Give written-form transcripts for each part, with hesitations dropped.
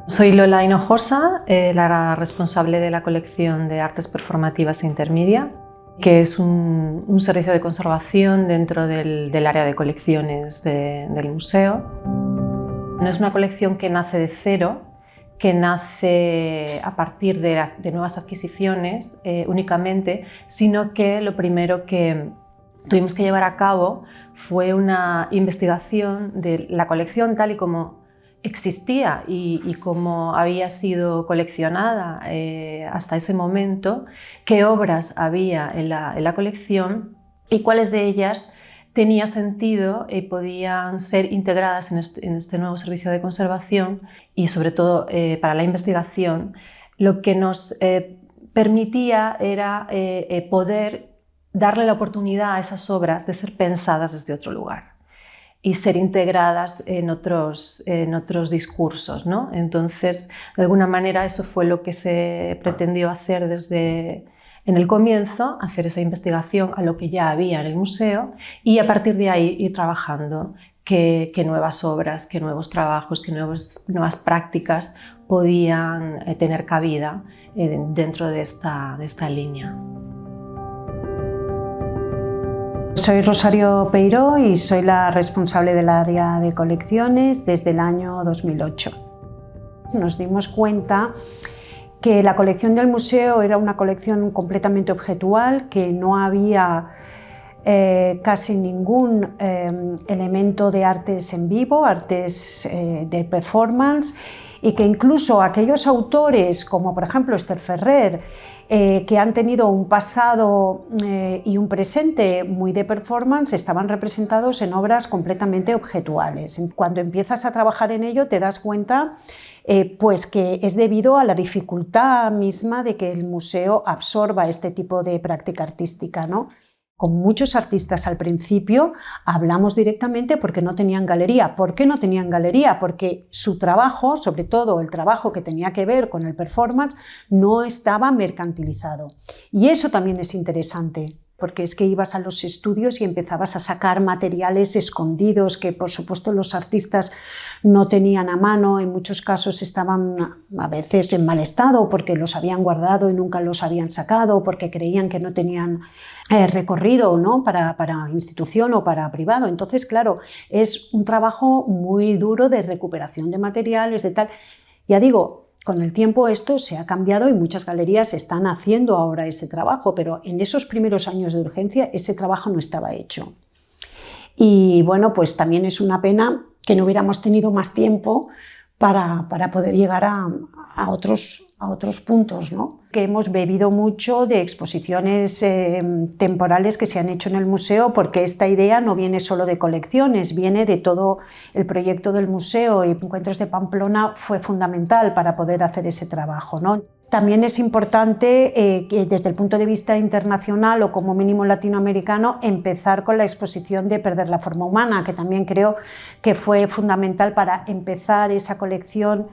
Soy Lola Hinojosa, la responsable de la colección de artes performativas e intermedia, que es un servicio de conservación dentro del área de colecciones del museo. No es una colección que nace de cero, que nace a partir de nuevas adquisiciones únicamente, sino que lo primero que tuvimos que llevar a cabo fue una investigación de la colección tal y como existía y cómo había sido coleccionada hasta ese momento, qué obras había en la colección y cuáles de ellas tenía sentido y podían ser integradas en este nuevo servicio de conservación y sobre todo para la investigación. Lo que nos permitía era poder darle la oportunidad a esas obras de ser pensadas desde otro lugar y ser integradas en otros discursos, ¿no? Entonces, de alguna manera, eso fue lo que se pretendió hacer en el comienzo, hacer esa investigación a lo que ya había en el museo y a partir de ahí ir trabajando qué nuevas obras, qué nuevos trabajos, qué nuevas prácticas podían tener cabida dentro de esta línea. Soy Rosario Peiró y soy la responsable del área de colecciones desde el año 2008. Nos dimos cuenta que la colección del museo era una colección completamente objetual, que no había casi ningún elemento de artes en vivo, artes de performance, y que incluso aquellos autores como por ejemplo Esther Ferrer, que han tenido un pasado y un presente muy de performance, estaban representados en obras completamente objetuales. Cuando empiezas a trabajar en ello te das cuenta pues que es debido a la dificultad misma de que el museo absorba este tipo de práctica artística, ¿no? Con muchos artistas al principio hablamos directamente porque no tenían galería. ¿Por qué no tenían galería? Porque su trabajo, sobre todo el trabajo que tenía que ver con el performance, no estaba mercantilizado. Y eso también es interesante, porque es que ibas a los estudios y empezabas a sacar materiales escondidos que por supuesto los artistas no tenían a mano, en muchos casos estaban a veces en mal estado porque los habían guardado y nunca los habían sacado, porque creían que no tenían recorrido, ¿no? para institución o para privado. Entonces, claro, es un trabajo muy duro de recuperación de materiales, de tal. Ya digo, con el tiempo esto se ha cambiado y muchas galerías están haciendo ahora ese trabajo, pero en esos primeros años de urgencia ese trabajo no estaba hecho. Y bueno, pues también es una pena que no hubiéramos tenido más tiempo para poder llegar a otros puntos, ¿no? Que hemos bebido mucho de exposiciones temporales que se han hecho en el museo, porque esta idea no viene solo de colecciones, viene de todo el proyecto del museo, y Encuentros de Pamplona fue fundamental para poder hacer ese trabajo, ¿no? También es importante que desde el punto de vista internacional o como mínimo latinoamericano empezar con la exposición de Perder la forma humana, que también creo que fue fundamental para empezar esa colección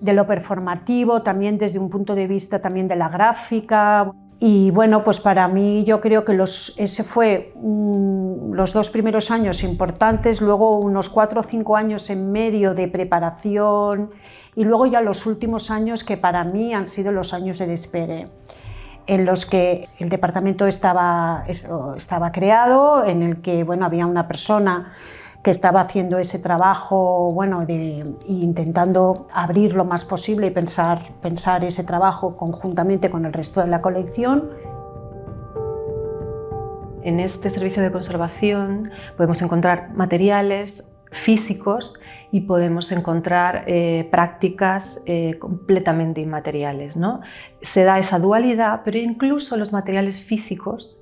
de lo performativo, también desde un punto de vista también de la gráfica. Y bueno, pues para mí yo creo que ese fue los 2 primeros años importantes, luego unos 4 o 5 años en medio de preparación y luego ya los últimos años que para mí han sido los años de despegue, en los que el departamento estaba creado, en el que bueno, había una persona que estaba haciendo ese trabajo, bueno, intentando abrir lo más posible y pensar ese trabajo conjuntamente con el resto de la colección. En este servicio de conservación podemos encontrar materiales físicos y podemos encontrar prácticas completamente inmateriales, ¿no? Se da esa dualidad, pero incluso los materiales físicos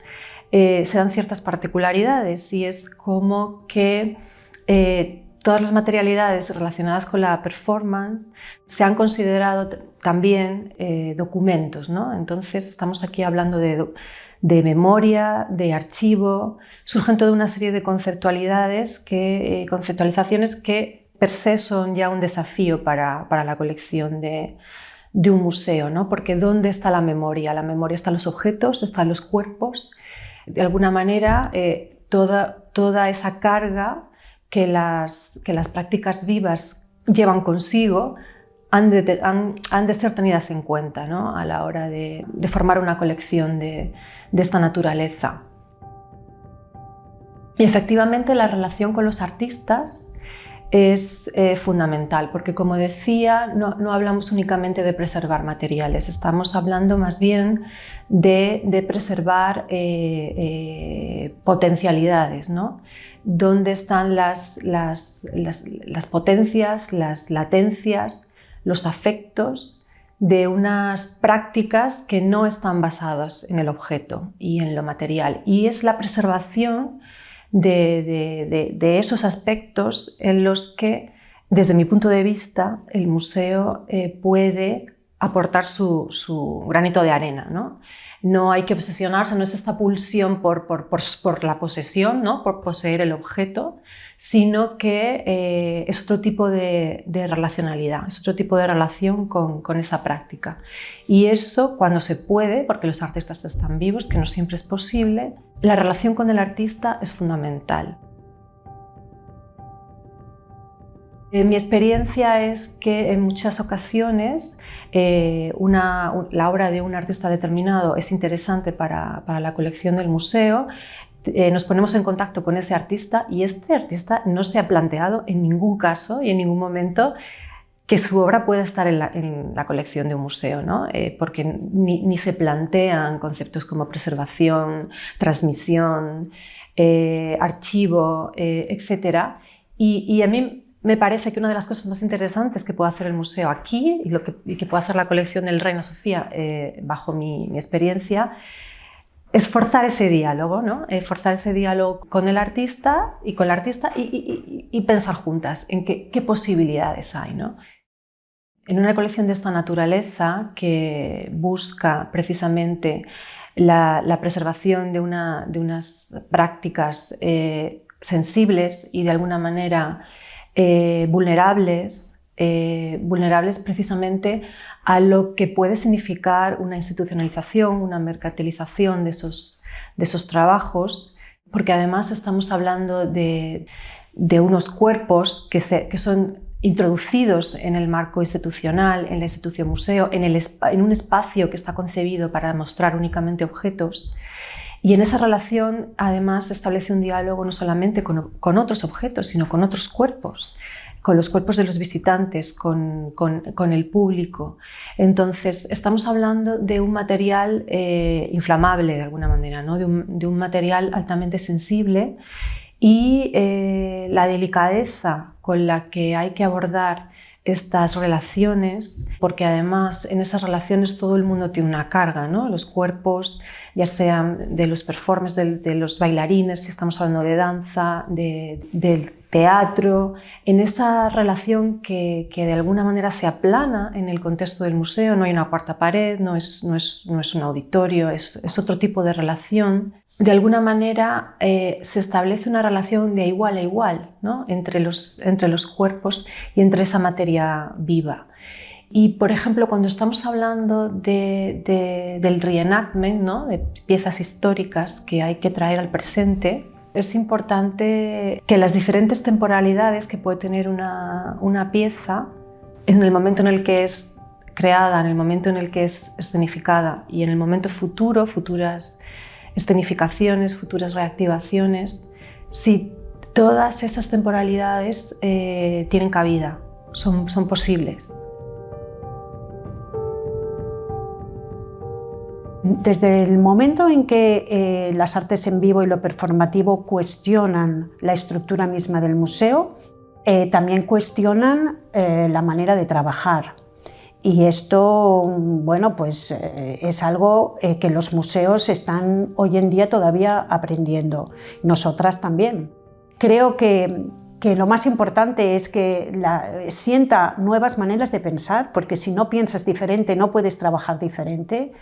se dan ciertas particularidades, y es como que todas las materialidades relacionadas con la performance se han considerado también documentos, ¿no? Entonces estamos aquí hablando de memoria, de archivo. Surgen toda una serie de conceptualizaciones que per se son ya un desafío para la colección de un museo, ¿no? Porque ¿dónde está la memoria? La memoria está en los objetos, está en los cuerpos. De alguna manera, toda esa carga que las prácticas vivas llevan consigo han de ser tenidas en cuenta, ¿no?, a la hora de formar una colección de esta naturaleza. Y efectivamente la relación con los artistas es fundamental, porque como decía, no hablamos únicamente de preservar materiales, estamos hablando más bien de preservar potencialidades, ¿no? Dónde están las potencias, las latencias, los afectos de unas prácticas que no están basadas en el objeto y en lo material. Y es la preservación de esos aspectos en los que, desde mi punto de vista, el museo puede aportar su granito de arena, ¿no? No hay que obsesionarse, no es esta pulsión por la posesión, ¿no?, por poseer el objeto, sino que es otro tipo de relacionalidad, es otro tipo de relación con esa práctica. Y eso, cuando se puede, porque los artistas están vivos, que no siempre es posible, la relación con el artista es fundamental. Mi experiencia es que en muchas ocasiones la obra de un artista determinado es interesante para la colección del museo. Nos ponemos en contacto con ese artista y este artista no se ha planteado en ningún caso y en ningún momento que su obra pueda estar en la colección de un museo, ¿no? Porque ni se plantean conceptos como preservación, transmisión, archivo, etc. Y a mí me parece que una de las cosas más interesantes que puede hacer el museo aquí y que puede hacer la colección del Reina Sofía, bajo mi experiencia, es forzar ese diálogo, ¿no? Forzar ese diálogo con el artista y con la artista y pensar juntas en qué posibilidades hay, ¿no? En una colección de esta naturaleza que busca precisamente la preservación de unas prácticas sensibles y de alguna manera vulnerables precisamente a lo que puede significar una institucionalización, una mercantilización de esos trabajos, porque además estamos hablando de unos cuerpos que son introducidos en el marco institucional, en la institución museo, en un espacio que está concebido para mostrar únicamente objetos. Y en esa relación, además, se establece un diálogo no solamente con otros objetos, sino con otros cuerpos, con los cuerpos de los visitantes, con el público. Entonces, estamos hablando de un material inflamable, de alguna manera, ¿no? de un material altamente sensible, y la delicadeza con la que hay que abordar estas relaciones, porque además en esas relaciones todo el mundo tiene una carga, ¿no? Los cuerpos, ya sean de los performers, de los bailarines, si estamos hablando de danza, del teatro, en esa relación que de alguna manera se aplana en el contexto del museo. No hay una cuarta pared, no es un auditorio, es otro tipo de relación. De alguna manera se establece una relación de igual a igual, ¿no? entre los cuerpos y entre esa materia viva. Y, por ejemplo, cuando estamos hablando del reenactment, ¿no?, de piezas históricas que hay que traer al presente, es importante que las diferentes temporalidades que puede tener una pieza, en el momento en el que es creada, en el momento en el que es escenificada y en el momento futuro, futuras escenificaciones, futuras reactivaciones, si todas esas temporalidades tienen cabida, son posibles. Desde el momento en que las artes en vivo y lo performativo cuestionan la estructura misma del museo, también cuestionan la manera de trabajar. Y esto, bueno, pues es algo que los museos están hoy en día todavía aprendiendo, nosotras también. Creo que lo más importante es que sienta nuevas maneras de pensar, porque si no piensas diferente no puedes trabajar diferente.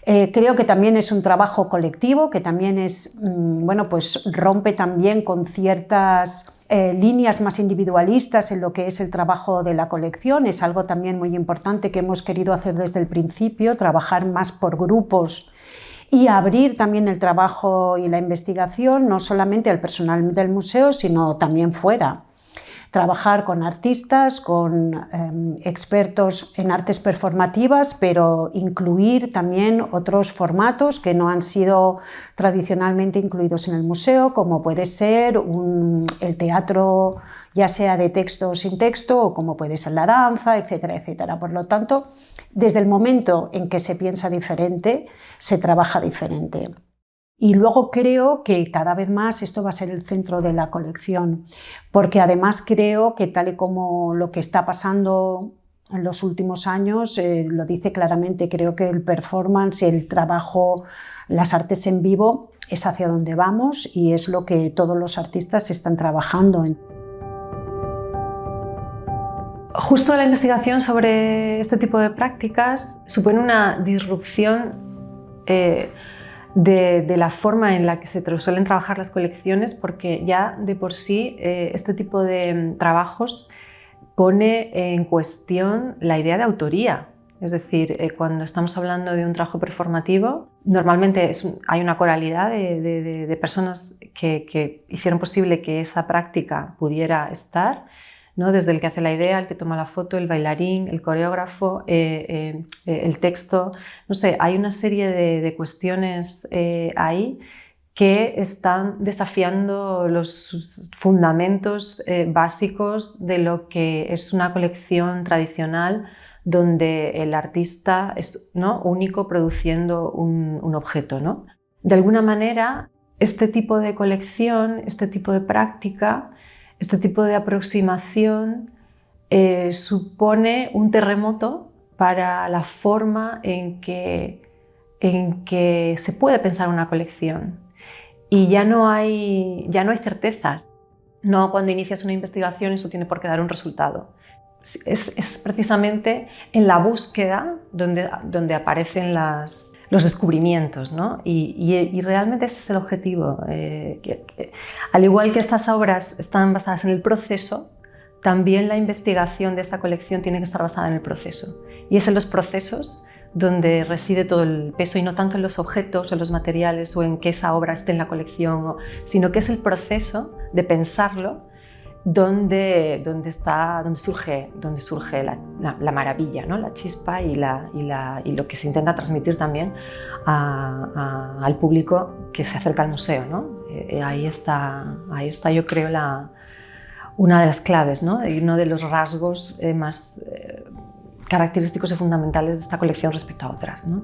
Creo que también es un trabajo colectivo, que también bueno, pues rompe también con ciertas líneas más individualistas en lo que es el trabajo de la colección. Es algo también muy importante que hemos querido hacer desde el principio, trabajar más por grupos y abrir también el trabajo y la investigación no solamente al personal del museo, sino también fuera. trabajar con artistas, con expertos en artes performativas, pero incluir también otros formatos que no han sido tradicionalmente incluidos en el museo, como puede ser el teatro, ya sea de texto o sin texto, o como puede ser la danza, etcétera, etcétera. Por lo tanto, desde el momento en que se piensa diferente, se trabaja diferente. Y luego creo que cada vez más esto va a ser el centro de la colección, porque además creo que tal y como lo que está pasando en los últimos años, lo dice claramente, creo que el performance, el trabajo, las artes en vivo es hacia donde vamos y es lo que todos los artistas están trabajando. Justo la investigación sobre este tipo de prácticas supone una disrupción de la forma en la que se suelen trabajar las colecciones, porque ya de por sí este tipo de trabajos pone en cuestión la idea de autoría. Es decir, cuando estamos hablando de un trabajo performativo, normalmente hay una coralidad de personas que hicieron posible que esa práctica pudiera estar, ¿no? Desde el que hace la idea, el que toma la foto, el bailarín, el coreógrafo, el texto. No sé, hay una serie de cuestiones ahí que están desafiando los fundamentos básicos de lo que es una colección tradicional, donde el artista es, ¿no?, único produciendo un objeto, ¿no? De alguna manera, este tipo de colección, este tipo de práctica, este tipo de aproximación supone un terremoto para la forma en que se puede pensar una colección. Y ya no hay certezas. No, cuando inicias una investigación eso tiene por qué dar un resultado. Es precisamente en la búsqueda donde aparecen los descubrimientos, ¿no? Y realmente ese es el objetivo. Al igual que estas obras están basadas en el proceso, también la investigación de esta colección tiene que estar basada en el proceso. Y es en los procesos donde reside todo el peso, y no tanto en los objetos o en los materiales o en que esa obra esté en la colección, sino que es el proceso de pensarlo donde surge la maravilla, ¿no? La chispa y lo que se intenta transmitir también al público que se acerca al museo, ¿no? Ahí está yo creo una de las claves, ¿no? Y uno de los rasgos más característicos y fundamentales de esta colección respecto a otras, ¿no?